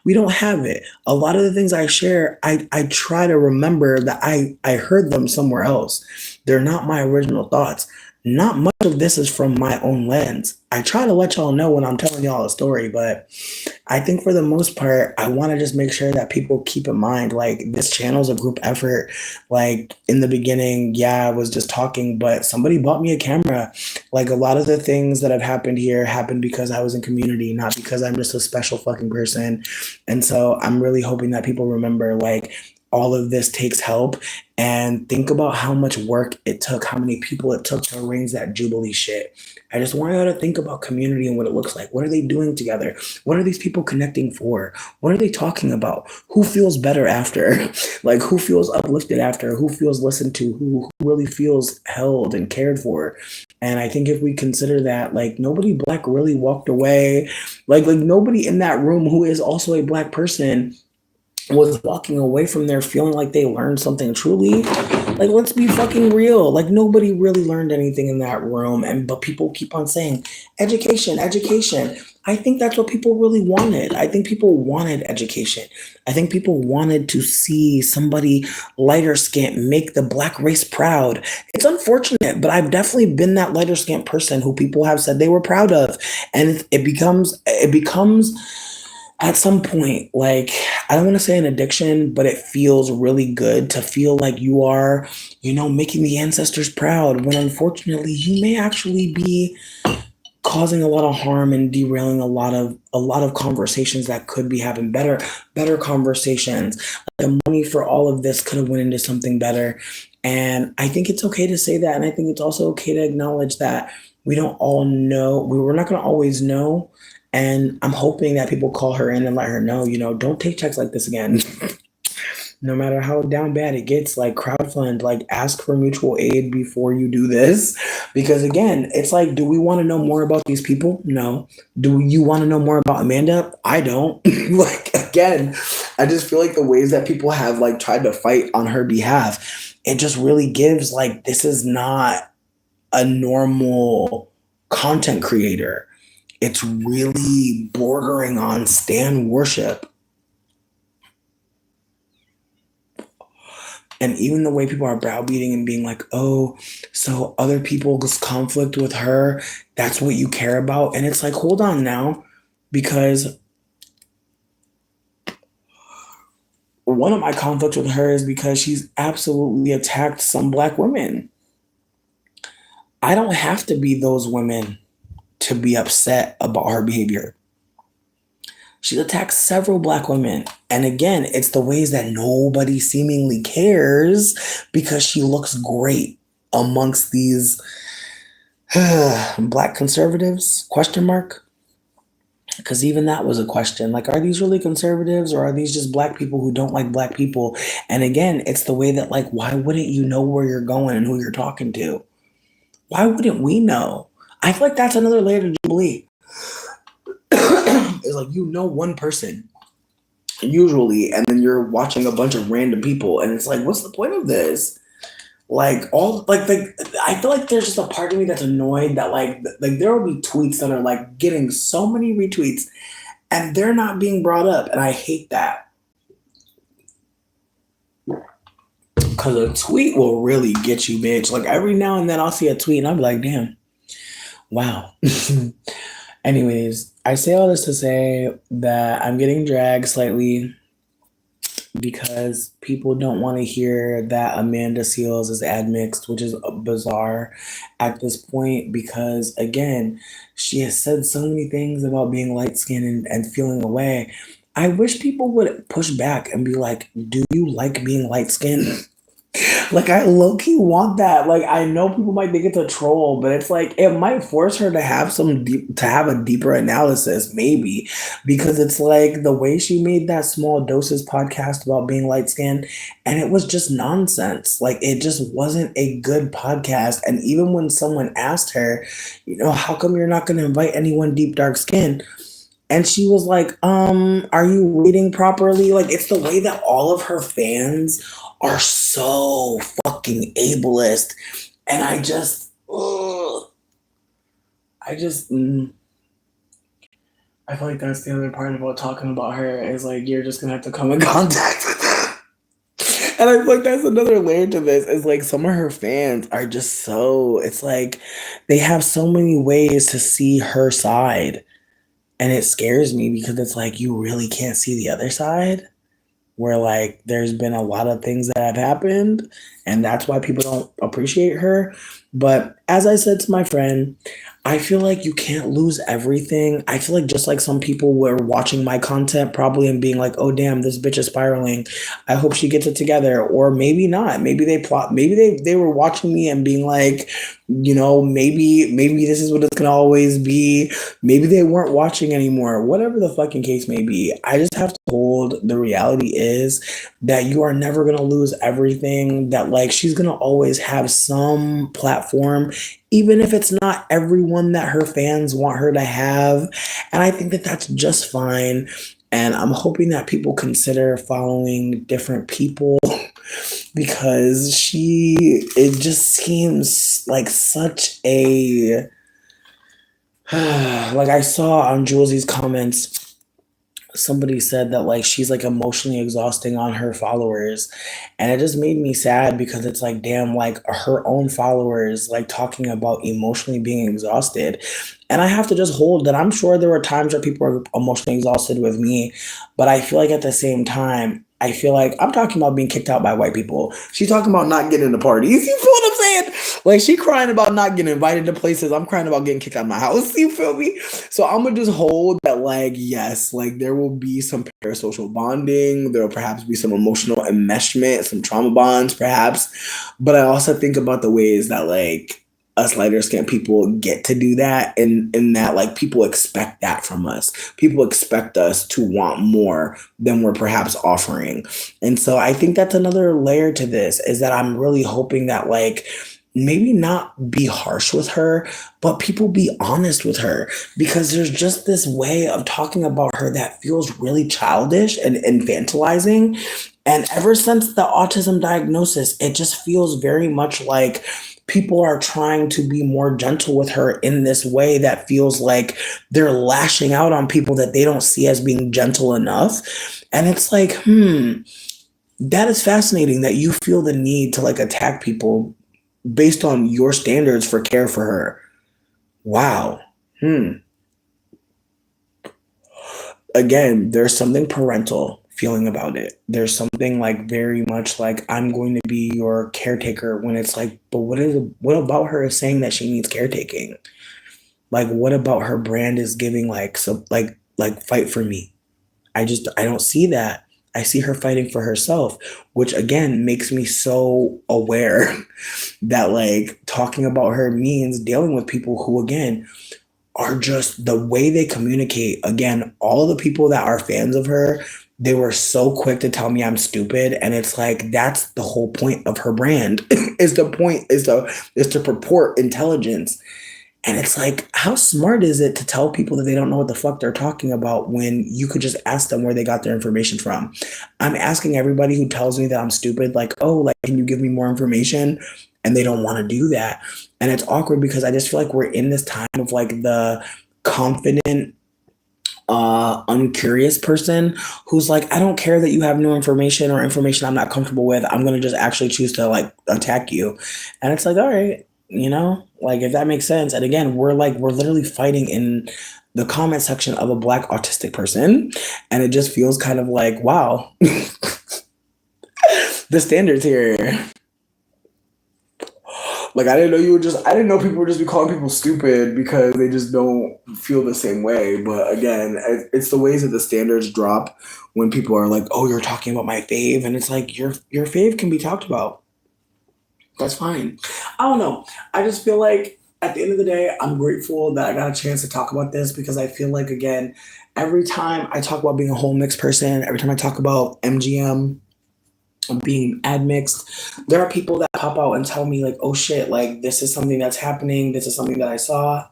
We don't have it. A lot of the things I share, I try to remember that I heard them somewhere else. They're not my original thoughts. Not much of this is from my own lens. I try to let y'all know when I'm telling y'all a story, but I think for the most part, I want to just make sure that people keep in mind like this channel is a group effort. Like in the beginning, yeah, I was just talking, but somebody bought me a camera. Like a lot of the things that have happened here happened because I was in community, not because I'm just a special fucking person. And so I'm really hoping that people remember like all of this takes help, and think about how much work it took, how many people it took to arrange that Jubilee shit. I just want you to think about community and what it looks like. What are they doing together? What are these people connecting for? What are they talking about? Who feels better after? Like who feels uplifted after? Who feels listened to? Who really feels held and cared for? And I think if we consider that, like nobody black really walked away, like nobody in that room who is also a black person was walking away from there feeling like they learned something truly. Like let's be fucking real. Like nobody really learned anything in that room, but people keep on saying education, education. I think that's what people really wanted. I think people wanted education. I think people wanted to see somebody lighter skinned make the black race proud. It's unfortunate, but I've definitely been that lighter skinned person who people have said they were proud of. And it becomes at some point, like, I don't want to say an addiction, but it feels really good to feel like you are, making the ancestors proud when unfortunately you may actually be causing a lot of harm and derailing a lot of conversations that could be having better conversations. The money for all of this could have went into something better. And I think it's okay to say that. And I think it's also okay to acknowledge that we don't all know. We're not going to always know. And I'm hoping that people call her in and let her know, don't take checks like this again. No matter how down bad it gets, like crowdfund, like ask for mutual aid before you do this. Because again, it's like, do we want to know more about these people? No. Do you want to know more about Amanda? I don't. Like, again, I just feel like the ways that people have like tried to fight on her behalf, it just really gives like, this is not a normal content creator. It's really bordering on stan worship. And even the way people are browbeating and being like, oh, so other people's conflict with her, that's what you care about. And it's like, hold on now, because one of my conflicts with her is because she's absolutely attacked some black women. I don't have to be those women to be upset about her behavior. She's attacked several black women. And again, it's the ways that nobody seemingly cares because she looks great amongst these black conservatives, question mark. Because even that was a question. Like, are these really conservatives or are these just black people who don't like black people? And again, it's the way that like, why wouldn't you know where you're going and who you're talking to? Why wouldn't we know? I feel like that's another layer to Jubilee. It's like, one person usually, and then you're watching a bunch of random people, and it's like, what's the point of this? Like all like I feel like there's just a part of me that's annoyed that like there will be tweets that are like getting so many retweets and they're not being brought up, and I hate that because a tweet will really get you, bitch. Like every now and then I'll see a tweet and I'll be like, damn, wow. Anyways, I say all this to say that I'm getting dragged slightly because people don't want to hear that Amanda Seales is admixed, which is bizarre at this point because, again, she has said so many things about being light skinned and feeling away. I wish people would push back and be like, do you like being light skinned? Like I low key want that. Like I know people might think it's a troll, but it's like it might force her to have to have a deeper analysis, maybe, because it's like the way she made that small doses podcast about being light skinned, and it was just nonsense. Like it just wasn't a good podcast. And even when someone asked her, how come you're not gonna invite anyone deep dark skin? And she was like, are you reading properly? Like, it's the way that all of her fans are so fucking ableist. And I just, ugh, I just, I feel like that's the other part about talking about her is like, you're just gonna have to come in contact with her. And I feel like that's another layer to this is like some of her fans are just so, it's like they have so many ways to see her side. And it scares me because it's like you really can't see the other side where like there's been a lot of things that have happened and that's why people don't appreciate her. But as I said to my friend, I feel like you can't lose everything. I feel like just like some people were watching my content probably and being like, oh damn, this bitch is spiraling. I hope she gets it together. Or maybe not. Maybe they were watching me and being like, maybe this is what it's gonna always be. Maybe they weren't watching anymore. Whatever the fucking case may be. I just have to hold the reality is that you are never gonna lose everything. That like she's gonna always have some platform, even if it's not everyone that her fans want her to have. And I think that that's just fine. And I'm hoping that people consider following different people because it just seems like such a, like I saw on Jules's comments, somebody said that like she's like emotionally exhausting on her followers, and it just made me sad because it's like damn, like her own followers like talking about emotionally being exhausted. And I have to just hold that I'm sure there were times where people are emotionally exhausted with me, but I feel like at the same time I feel like I'm talking about being kicked out by white people. She's talking about not getting to parties. You feel what I'm saying? Like she crying about not getting invited to places. I'm crying about getting kicked out of my house. You feel me? So I'm gonna just hold that, like, yes, like there will be some parasocial bonding. There will perhaps be some emotional enmeshment, some trauma bonds, perhaps. But I also think about the ways that like us lighter skinned people get to do that, and that like people expect that from us. People expect us to want more than we're perhaps offering. And so I think that's another layer to this is that I'm really hoping that like maybe not be harsh with her, but people be honest with her because there's just this way of talking about her that feels really childish and infantilizing. And ever since the autism diagnosis, it just feels very much like people are trying to be more gentle with her in this way that feels like they're lashing out on people that they don't see as being gentle enough. And it's like, that is fascinating that you feel the need to like attack people based on your standards for care for her. Wow. Again, there's something parental feeling about it. There's something like very much like I'm going to be your caretaker when it's like, but what about her is saying that she needs caretaking? Like what about her brand is giving like some like fight for me? I don't see that. I see her fighting for herself, which again makes me so aware that like talking about her means dealing with people who again are just the way they communicate. Again, all the people that are fans of her, they were so quick to tell me I'm stupid. And it's like that's the whole point of her brand. Is to purport intelligence. And it's like, how smart is it to tell people that they don't know what the fuck they're talking about when you could just ask them where they got their information from? I'm asking everybody who tells me that I'm stupid, like, oh, like, can you give me more information? And they don't want to do that. And it's awkward because I just feel like we're in this time of like the confident, uncurious person who's like, I don't care that you have new information or information I'm not comfortable with. I'm gonna just actually choose to like attack you. And it's like, all right, like if that makes sense. And again, we're literally fighting in the comment section of a black autistic person. And it just feels kind of like, wow, the standards here. Like I didn't know people would just be calling people stupid because they just don't feel the same way. But again, it's the ways that the standards drop when people are like, "Oh, you're talking about my fave," and it's like your fave can be talked about. That's fine. I don't know. I just feel like at the end of the day, I'm grateful that I got a chance to talk about this because I feel like again, every time I talk about being a whole mixed person, every time I talk about MGM being admixed, there are people that pop out and tell me like, oh shit, like this is something that's happening, this is something that I saw.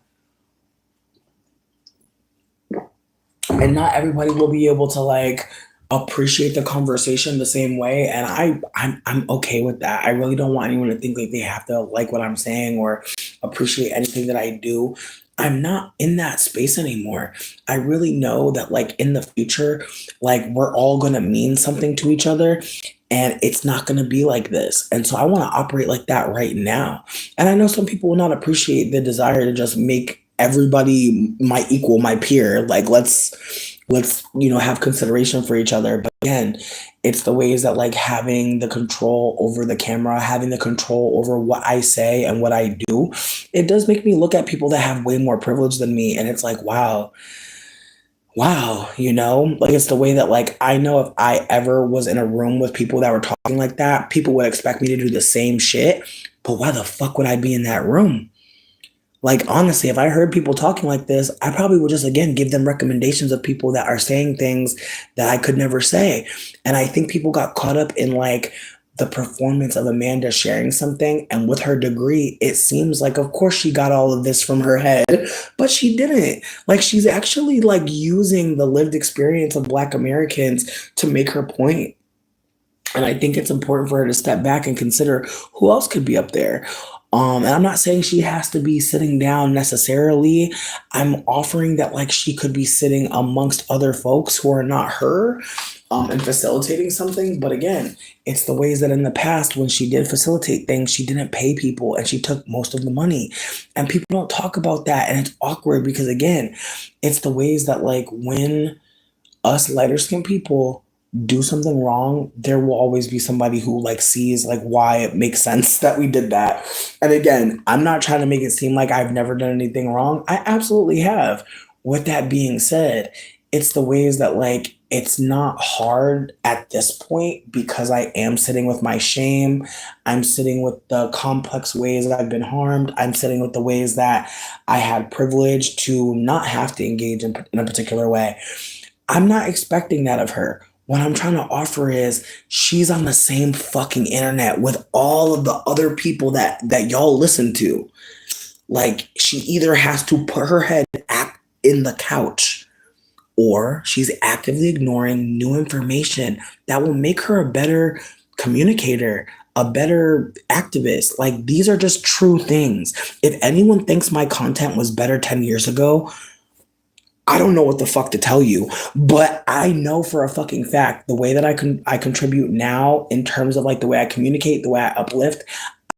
And not everybody will be able to like appreciate the conversation the same way. And I'm okay with that. I really don't want anyone to think like they have to like what I'm saying or appreciate anything that I do. I'm not in that space anymore. I really know that like in the future, like we're all gonna mean something to each other and it's not gonna be like this. And so I want to operate like that right now. And I know some people will not appreciate the desire to just make everybody my equal, my peer. Like let's have consideration for each other. But again, it's the ways that like having the control over the camera, having the control over what I say and what I do, it does make me look at people that have way more privilege than me. And it's like, wow, like it's the way that like I know if I ever was in a room with people that were talking like that, people would expect me to do the same shit. But why the fuck would I be in that room? Like, honestly, if I heard people talking like this, I probably would just, again, give them recommendations of people that are saying things that I could never say. And I think people got caught up in like the performance of Amanda sharing something. And with her degree, it seems like, of course, she got all of this from her head, but she didn't. Like, she's actually like using the lived experience of Black Americans to make her point. And I think it's important for her to step back and consider who else could be up there. And I'm not saying she has to be sitting down necessarily. I'm offering that like she could be sitting amongst other folks who are not her, and facilitating something. But again, it's the ways that in the past when she did facilitate things, she didn't pay people and she took most of the money. And people don't talk about that. And it's awkward because again, it's the ways that like when us lighter skinned people do something wrong, there will always be somebody who like sees like why it makes sense that we did that. And again, I'm not trying to make it seem like I've never done anything wrong. I absolutely have. With that being said, it's the ways that like it's not hard at this point because I am sitting with my shame. I'm sitting with the complex ways that I've been harmed. I'm sitting with the ways that I had privilege to not have to engage in a particular way. I'm not expecting that of her. What I'm trying to offer is she's on the same fucking internet with all of the other people that y'all listen to. Like she either has to put her head in the couch or she's actively ignoring new information that will make her a better communicator, a better activist. Like these are just true things. If anyone thinks my content was better 10 years ago, I don't know what the fuck to tell you, but I know for a fucking fact the way that I contribute now in terms of like the way I communicate, the way I uplift,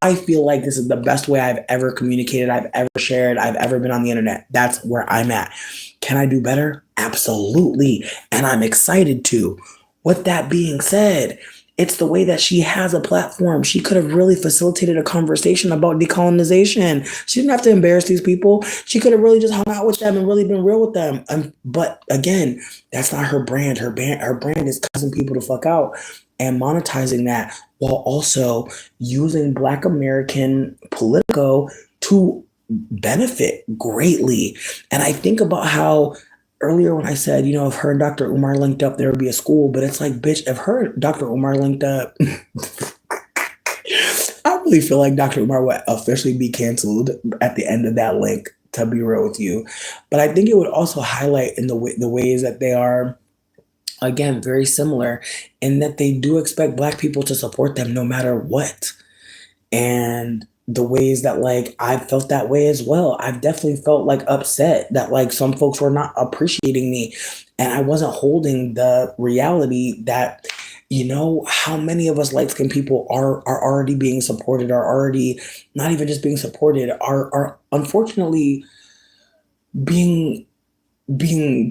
I feel like this is the best way I've ever communicated, I've ever shared, I've ever been on the internet. That's where I'm at. Can I do better? Absolutely. And I'm excited to. With that being said, it's the way that she has a platform. She could have really facilitated a conversation about decolonization. She didn't have to embarrass these people. She could have really just hung out with them and really been real with them. But again, that's not her brand. Her brand is cussing people to fuck out and monetizing that while also using Black American Politico to benefit greatly. And I think about how earlier when I said, if her and Dr. Umar linked up, there would be a school. But it's like, bitch, if her and Dr. Umar linked up, I really feel like Dr. Umar would officially be canceled at the end of that link. to be real with you. But I think it would also highlight in the ways that they are, again, very similar in that they do expect Black people to support them no matter what. And the ways that like I felt that way as well. I've definitely felt like upset that like some folks were not appreciating me, and I wasn't holding the reality that how many of us light skinned people are already being supported, are already not even just being supported, are unfortunately being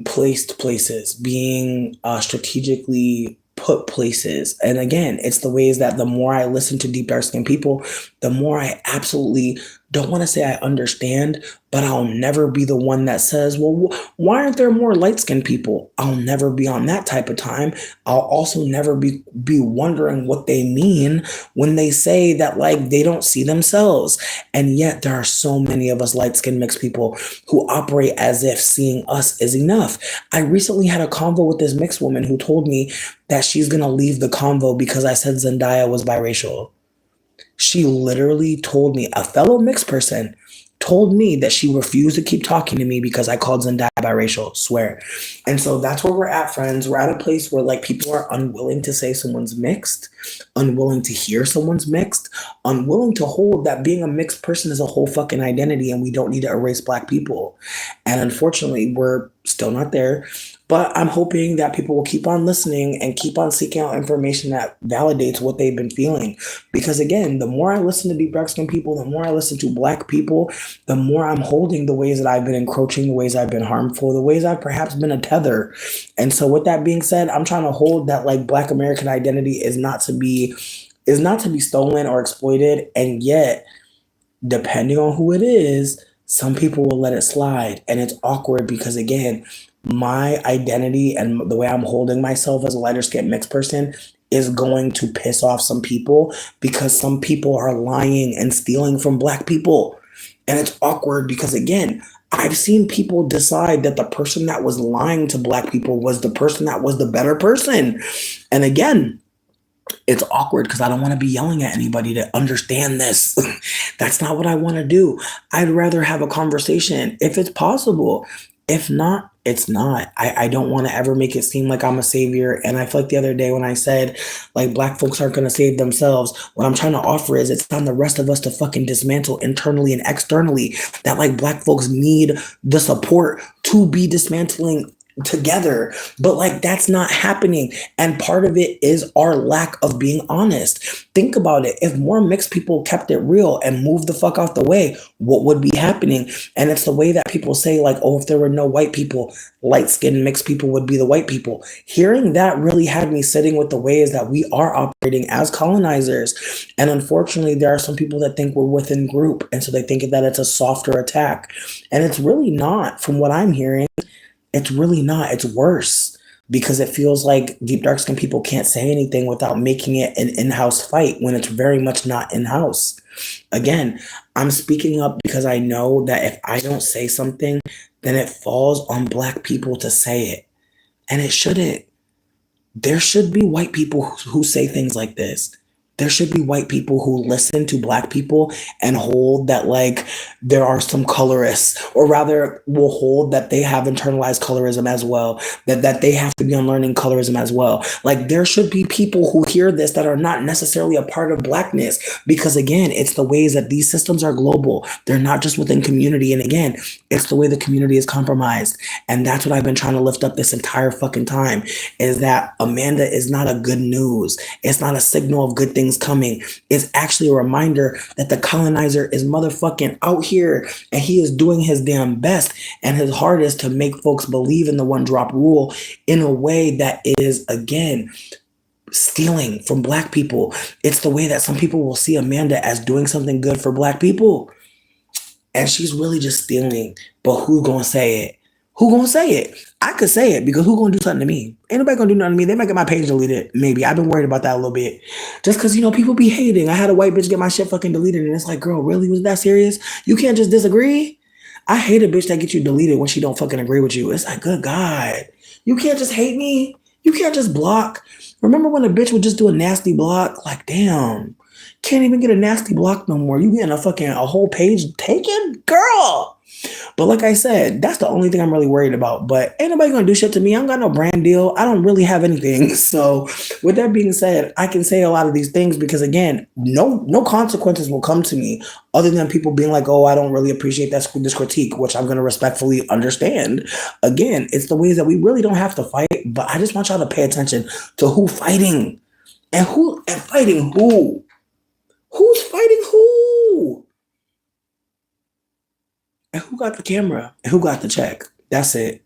placed places, being strategically put places. And again, it's the ways that the more I listen to deep dark skinned people, the more I absolutely don't want to say I understand, but I'll never be the one that says, well, why aren't there more light skinned people? I'll never be on that type of time. I'll also never be wondering what they mean when they say that like they don't see themselves. And yet there are so many of us light skinned mixed people who operate as if seeing us is enough. I recently had a convo with this mixed woman who told me that she's going to leave the convo because I said Zendaya was biracial. She literally told me, a fellow mixed person told me that she refused to keep talking to me because I called Zendaya biracial, swear. And so that's where we're at, friends. We're at a place where like people are unwilling to say someone's mixed, unwilling to hear someone's mixed, unwilling to hold that being a mixed person is a whole fucking identity and we don't need to erase Black people. And unfortunately, we're still not there. But I'm hoping that people will keep on listening and keep on seeking out information that validates what they've been feeling. Because again, the more I listen to deep dark skinned people, the more I listen to Black people, the more I'm holding the ways that I've been encroaching, the ways I've been harmful, the ways I've perhaps been a tether. And so with that being said, I'm trying to hold that like Black American identity is not to be stolen or exploited. And yet, depending on who it is, some people will let it slide. And it's awkward because again, my identity and the way I'm holding myself as a lighter skinned mixed person is going to piss off some people because some people are lying and stealing from Black people. And it's awkward because again, I've seen people decide that the person that was lying to Black people was the person that was the better person. And again, it's awkward because I don't want to be yelling at anybody to understand this. That's not what I want to do. I'd rather have a conversation if it's possible. If not, it's not. I don't want to ever make it seem like I'm a savior. And I feel like the other day when I said like Black folks aren't going to save themselves, what I'm trying to offer is it's on the rest of us to fucking dismantle internally and externally that like Black folks need the support to be dismantling together, but like that's not happening, and part of it is our lack of being honest. Think about it. If more mixed people kept it real and moved the fuck out the way, what would be happening? And it's the way that people say like, oh, if there were no white people, light-skinned mixed people would be the white people. Hearing that really had me sitting with the ways that we are operating as colonizers. And unfortunately, there are some people that think we're within group, and so they think that it's a softer attack, and it's really not. From what I'm hearing, it's really not. It's worse because it feels like deep dark skinned people can't say anything without making it an in-house fight when it's very much not in-house. Again, I'm speaking up because I know that if I don't say something, then it falls on Black people to say it. And it shouldn't. There should be white people who say things like this. There should be white people who listen to Black people and hold that like there are some colorists, or rather will hold that they have internalized colorism as well, that they have to be unlearning colorism as well. Like there should be people who hear this that are not necessarily a part of Blackness, because again, it's the ways that these systems are global. They're not just within community. And again, it's the way the community is compromised. And that's what I've been trying to lift up this entire fucking time, is that Amanda is not a good news. It's not a signal of good things coming. Is actually a reminder that the colonizer is motherfucking out here and he is doing his damn best and his hardest to make folks believe in the one drop rule in a way that is, again, stealing from Black people. It's the way that some people will see Amanda as doing something good for Black people, and she's really just stealing. But who's gonna say it? Who gonna say it? I could say it because who gonna do something to me? Ain't nobody gonna do nothing to me. They might get my page deleted. Maybe. I've been worried about that a little bit. Just because, people be hating. I had a white bitch get my shit fucking deleted, and it's like, girl, really? Was that serious? You can't just disagree? I hate a bitch that gets you deleted when she don't fucking agree with you. It's like, good God. You can't just hate me. You can't just block. Remember when a bitch would just do a nasty block? Like, damn. Can't even get a nasty block no more. You getting a whole page taken? Girl. But like I said, that's the only thing I'm really worried about. But ain't nobody gonna do shit to me. I don't got no brand deal. I don't really have anything. So with that being said, I can say a lot of these things because again, no consequences will come to me other than people being like, oh, I don't really appreciate this critique, which I'm gonna respectfully understand. Again, it's the ways that we really don't have to fight, but I just want y'all to pay attention to who fighting and fighting who. Who's fighting who? And who got the camera? And who got the check? That's it.